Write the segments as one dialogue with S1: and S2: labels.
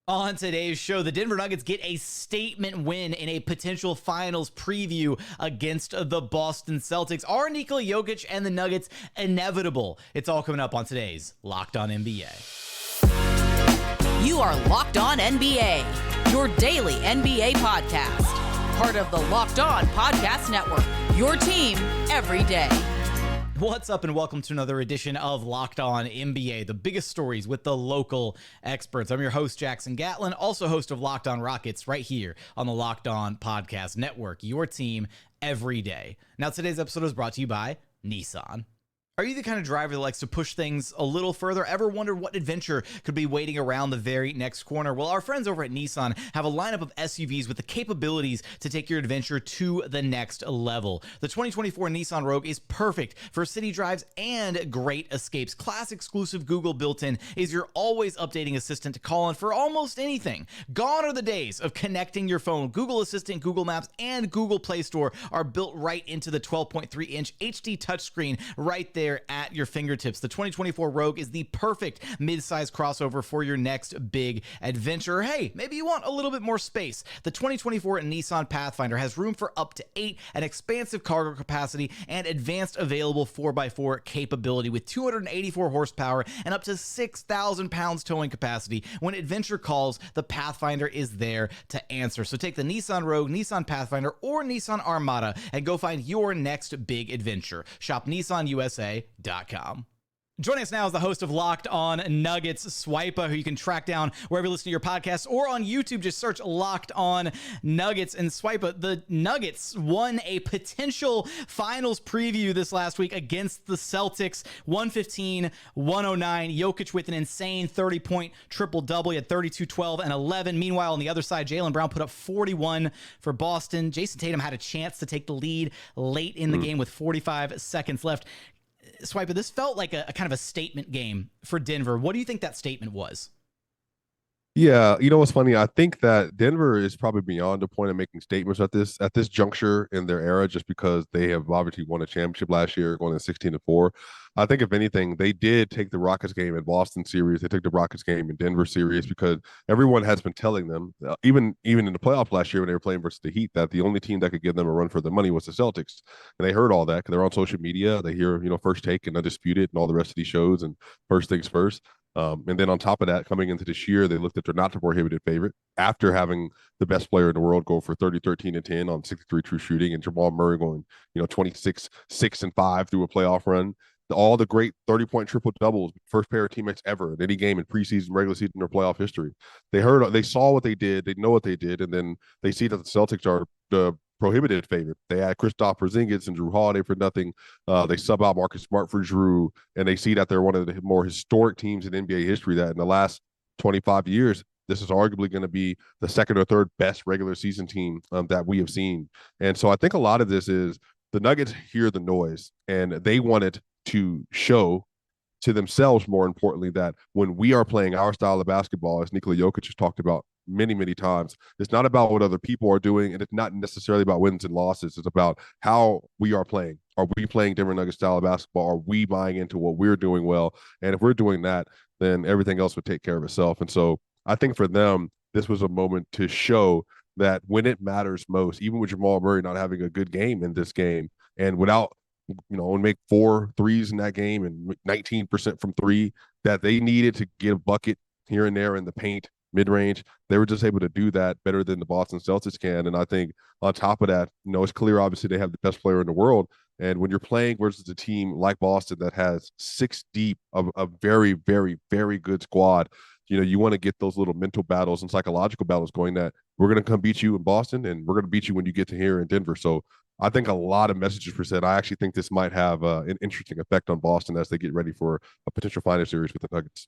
S1: On today's show, the Denver Nuggets get a statement win in a potential finals preview against the Boston Celtics. Are Nikola Jokic and the Nuggets inevitable? It's all coming up on today's Locked On NBA.
S2: You are Locked On NBA, your daily NBA podcast. Part of the Locked On Podcast Network, your team every day.
S1: What's up and welcome to another edition of Locked On NBA, the biggest stories with the local experts. I'm your host, Jackson Gatlin, also host of Locked On Rockets right here on the Locked On Podcast Network, your team every day. Now, today's episode is brought to you by Nissan. Are you the kind of driver that likes to push things a little further? Ever wonder what adventure could be waiting around the very next corner? Well, our friends over at Nissan have a lineup of SUVs with the capabilities to take your adventure to the next level. The 2024 Nissan Rogue is perfect for city drives and great escapes. Class exclusive Google built-in is your always updating assistant to call on for almost anything. Gone are the days of connecting your phone. Google Assistant, Google Maps, and Google Play Store are built right into the 12.3-inch HD touchscreen right there at your fingertips. The 2024 Rogue is the perfect mid-size crossover for your next big adventure. Hey, maybe you want a little bit more space. The 2024 Nissan Pathfinder has room for up to 8, an expansive cargo capacity, and advanced available 4x4 capability with 284 horsepower and up to 6,000 pounds towing capacity. When adventure calls, the Pathfinder is there to answer. So take the Nissan Rogue, Nissan Pathfinder, or Nissan Armada and go find your next big adventure. Shop NissanUSA.com. Joining us now is the host of Locked On Nuggets, Swipa, who you can track down wherever you listen to your podcasts or on YouTube. Just search Locked On Nuggets. And Swipa, the Nuggets won a potential finals preview this last week against the Celtics, 115-109. Jokic with an insane 30-point triple-double. He had 32, 12, and 11. Meanwhile, on the other side, Jaylen Brown put up 41 for Boston. Jason Tatum had a chance to take the lead late in the game with 45 seconds left. Swipa, this felt like a kind of a statement game for Denver. What do you think that statement was?
S3: Yeah, you know what's funny? I think that Denver is probably beyond the point of making statements at this juncture in their era, just because they have obviously won a championship last year, going in 16-4. I think if anything, they did take the Rockets game in Boston series. They took the Rockets game in Denver series because everyone has been telling them, even in the playoffs last year when they were playing versus the Heat, that the only team that could give them a run for their money was the Celtics. And they heard all that because they're on social media. They hear, First Take and Undisputed and all the rest of these shows and First Things First. And then on top of that, coming into this year, they looked at their not to prohibited favorite after having the best player in the world go for 30, 13, and 10 on 63 true shooting, and Jamal Murray going, 26, 6, and 5 through a playoff run. All the great 30-point triple doubles, first pair of teammates ever in any game in preseason, regular season, or playoff history. They saw what they did, they know what they did, and then they see that the Celtics are the prohibited favorite. They had Kristaps Porzingis and Drew Holiday for nothing. They sub out Marcus Smart for Drew, and they see that they're one of the more historic teams in NBA history. That in the last 25 years, this is arguably going to be the second or third best regular season team that we have seen. And so I think a lot of this is the Nuggets hear the noise, and they wanted to show to themselves, more importantly, that when we are playing our style of basketball, as Nikola Jokic has talked about many, many times, it's not about what other people are doing, and it's not necessarily about wins and losses. It's about how we are playing. Are we playing Denver Nuggets style of basketball? Are we buying into what we're doing well? And if we're doing that, then everything else would take care of itself. And so I think for them, this was a moment to show that when it matters most, even with Jamal Murray not having a good game in this game, and without and make 4 threes in that game and 19% from 3, that they needed to get a bucket here and there in the paint, mid-range. They were just able to do that better than the Boston Celtics can. And I think on top of that, it's clear, obviously, they have the best player in the world. And when you're playing versus a team like Boston that has 6 deep of a very, very, very good squad, you want to get those little mental battles and psychological battles going, that we're going to come beat you in Boston and we're going to beat you when you get to here in Denver. So I think a lot of messages were said. I actually think this might have an interesting effect on Boston as they get ready for a potential final series with the Nuggets.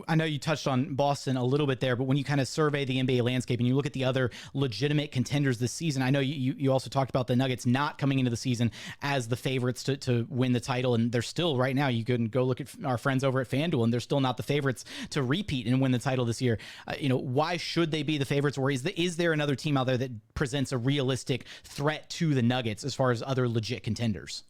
S1: I know you touched on Boston a little bit there, but when you kind of survey the NBA landscape and you look at the other legitimate contenders this season, I know you also talked about the Nuggets not coming into the season as the favorites to win the title, and they're still, right now, you can go look at our friends over at FanDuel, and they're still not the favorites to repeat and win the title this year. Why should they be the favorites, or is there another team out there that presents a realistic threat to the Nuggets as far as other legit contenders?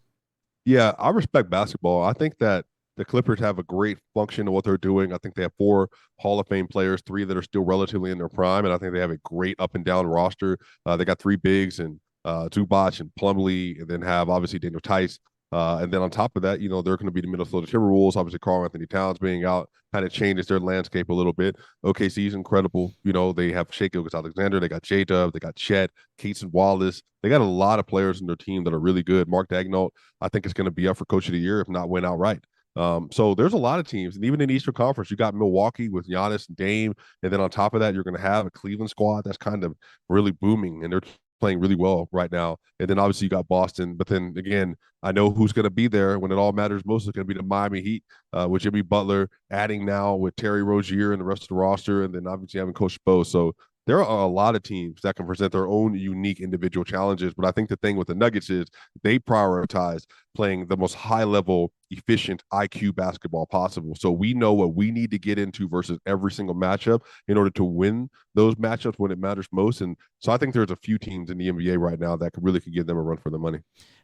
S3: Yeah, I respect basketball. I think that The Clippers have a great function of what they're doing. I think they have 4 Hall of Fame players, 3 that are still relatively in their prime, and I think they have a great up and down roster. They got 3 bigs and Zubac and Plumlee, and then have obviously Daniel Tice. And then on top of that, they're going to be the Minnesota Timberwolves. Obviously, Karl Anthony Towns being out kind of changes their landscape a little bit. OKC is incredible. They have Shai Gilgeous-Alexander. They got J-Dub. They got Chet, Keaton Wallace. They got a lot of players in their team that are really good. Mark Daigneault, I think, is going to be up for Coach of the Year, if not win outright. So there's a lot of teams. And even in the Eastern Conference, you got Milwaukee with Giannis and Dame. And then on top of that, you're going to have a Cleveland squad that's kind of really booming. And they're playing really well right now. And then obviously you got Boston. But then again, I know who's going to be there when it all matters most is going to be the Miami Heat with Jimmy Butler, adding now with Terry Rozier and the rest of the roster, and then obviously having Coach Spo. So there are a lot of teams that can present their own unique individual challenges. But I think the thing with the Nuggets is they prioritize playing the most high-level, efficient IQ basketball possible. So we know what we need to get into versus every single matchup in order to win those matchups when it matters most. And so I think there's a few teams in the NBA right now that could give them a run for their money.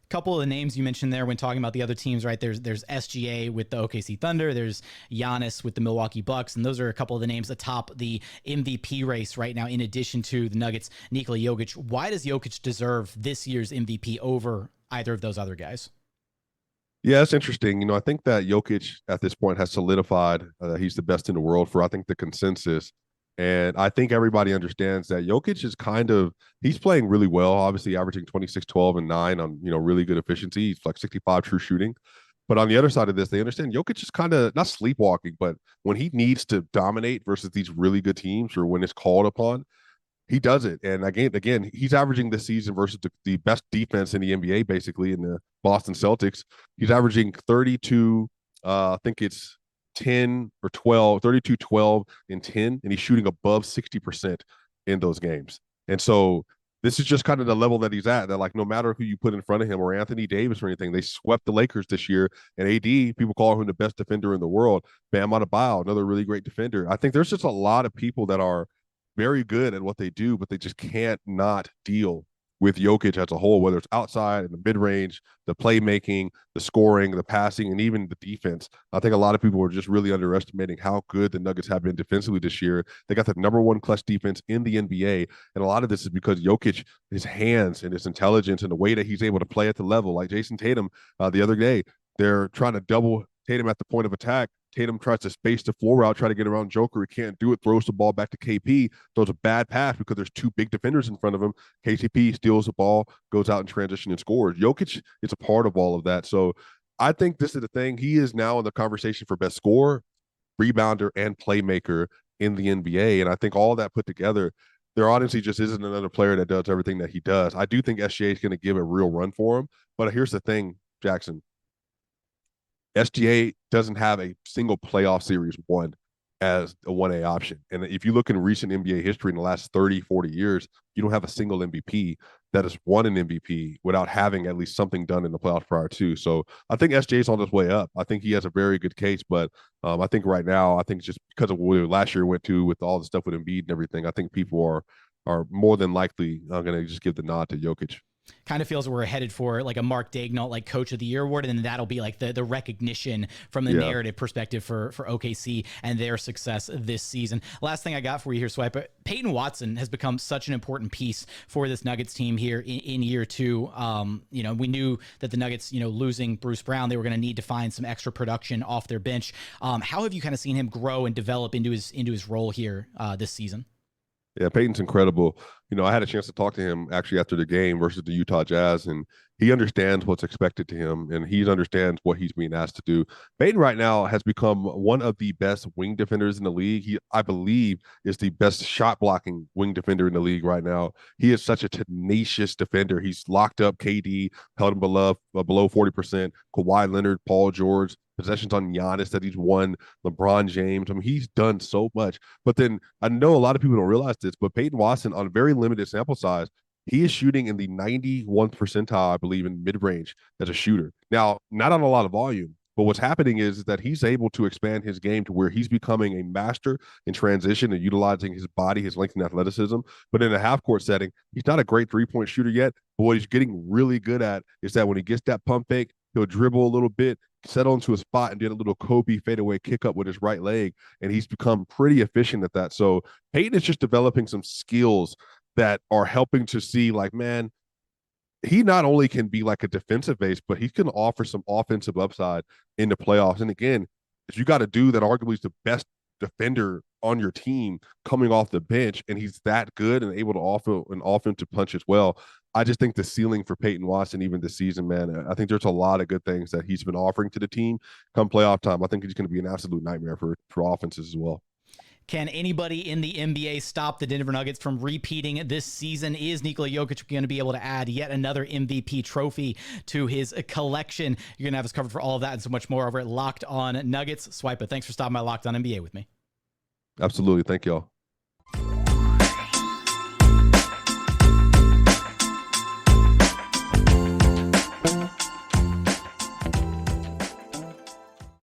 S1: Couple of the names you mentioned there when talking about the other teams, right? There's SGA with the OKC Thunder. There's Giannis with the Milwaukee Bucks. And those are a couple of the names atop the MVP race right now, in addition to the Nuggets, Nikola Jokic. Why does Jokic deserve this year's MVP over either of those other guys?
S3: Yeah, it's interesting. I think that Jokic at this point has solidified he's the best in the world for, I think, the consensus. And I think everybody understands that Jokic is he's playing really well, obviously averaging 26, 12, and 9 on, really good efficiency. He's like 65 true shooting. But on the other side of this, they understand Jokic is kind of not sleepwalking, but when he needs to dominate versus these really good teams or when it's called upon, he does it. And again, he's averaging this season versus the best defense in the NBA, basically in the Boston Celtics. He's averaging 32, I think it's 10 or 12, 32, 12, and 10, and he's shooting above 60% in those games. And so this is just kind of the level that he's at, that like no matter who you put in front of him or Anthony Davis or anything, they swept the Lakers this year. And AD, people call him the best defender in the world. Bam Adebayo, another really great defender. I think there's just a lot of people that are very good at what they do, but they just can't not deal with Jokic as a whole, whether it's outside in the mid-range, the playmaking, the scoring, the passing, and even the defense. I think a lot of people are just really underestimating how good the Nuggets have been defensively this year. They got the #1 clutch defense in the NBA, and a lot of this is because Jokic, his hands and his intelligence and the way that he's able to play at the level, like Jason Tatum the other day, they're trying to double Tatum at the point of attack. Tatum tries to space the floor out, try to get around Joker. He can't do it, throws the ball back to KP, throws a bad pass because there's 2 big defenders in front of him. KCP steals the ball, goes out in transition and scores. Jokic is a part of all of that. So I think this is the thing. He is now in the conversation for best scorer, rebounder, and playmaker in the NBA. And I think all that put together, there honestly just isn't another player that does everything that he does. I do think SGA is going to give a real run for him. But here's the thing, Jackson. SGA doesn't have a single playoff series won as a 1A option. And if you look in recent NBA history in the last 30, 40 years, you don't have a single MVP that has won an MVP without having at least something done in the playoffs prior to. So I think SGA is on his way up. I think he has a very good case, but I think right now, I think just because of what last year went to with all the stuff with Embiid and everything, I think people are more than likely going to just give the nod to Jokic.
S1: Kind of feels we're headed for like a Mark Daigneault like Coach of the Year award, and then that'll be like the recognition from the narrative perspective for OKC and their success this season. Last thing I got for you here, Swipa. Peyton Watson has become such an important piece for this Nuggets team here in year 2. We knew that the Nuggets, losing Bruce Brown, they were going to need to find some extra production off their bench. How have you kind of seen him grow and develop into his role here this season?
S3: Yeah, Peyton's incredible. I had a chance to talk to him actually after the game versus the Utah Jazz, and he understands what's expected to him, and he understands what he's being asked to do. Peyton right now has become one of the best wing defenders in the league. He, I believe, is the best shot blocking wing defender in the league right now. He is such a tenacious defender. He's locked up KD, held him below 40%, Kawhi Leonard, Paul George, possessions on Giannis that he's won, LeBron James. I mean, he's done so much. But then I know a lot of people don't realize this, but Peyton Watson, on a very limited sample size, he is shooting in the 91st percentile, I believe, in mid-range as a shooter. Now, not on a lot of volume, but what's happening is that he's able to expand his game to where he's becoming a master in transition and utilizing his body, his length and athleticism. But in a half-court setting, he's not a great three-point shooter yet, but what he's getting really good at is that when he gets that pump fake, he'll dribble a little bit, settled into a spot and did a little Kobe fadeaway kick up with his right leg, and he's become pretty efficient at that. So Peyton is just developing some skills that are helping to see, like, man, he not only can be like a defensive base, but he can offer some offensive upside in the playoffs. And again, if you got a dude that arguably is the best defender on your team coming off the bench, and he's that good and able to offer an offensive punch as well, I just think the ceiling for Peyton Watson, even this season, man, I think there's a lot of good things that he's been offering to the team come playoff time. I think he's going to be an absolute nightmare for offenses as well.
S1: Can anybody in the NBA stop the Denver Nuggets from repeating this season? Is Nikola Jokic going to be able to add yet another MVP trophy to his collection? You're going to have us covered for all of that and so much more over at Locked On Nuggets. Swipa, thanks for stopping by Locked On NBA with me.
S3: Absolutely. Thank y'all.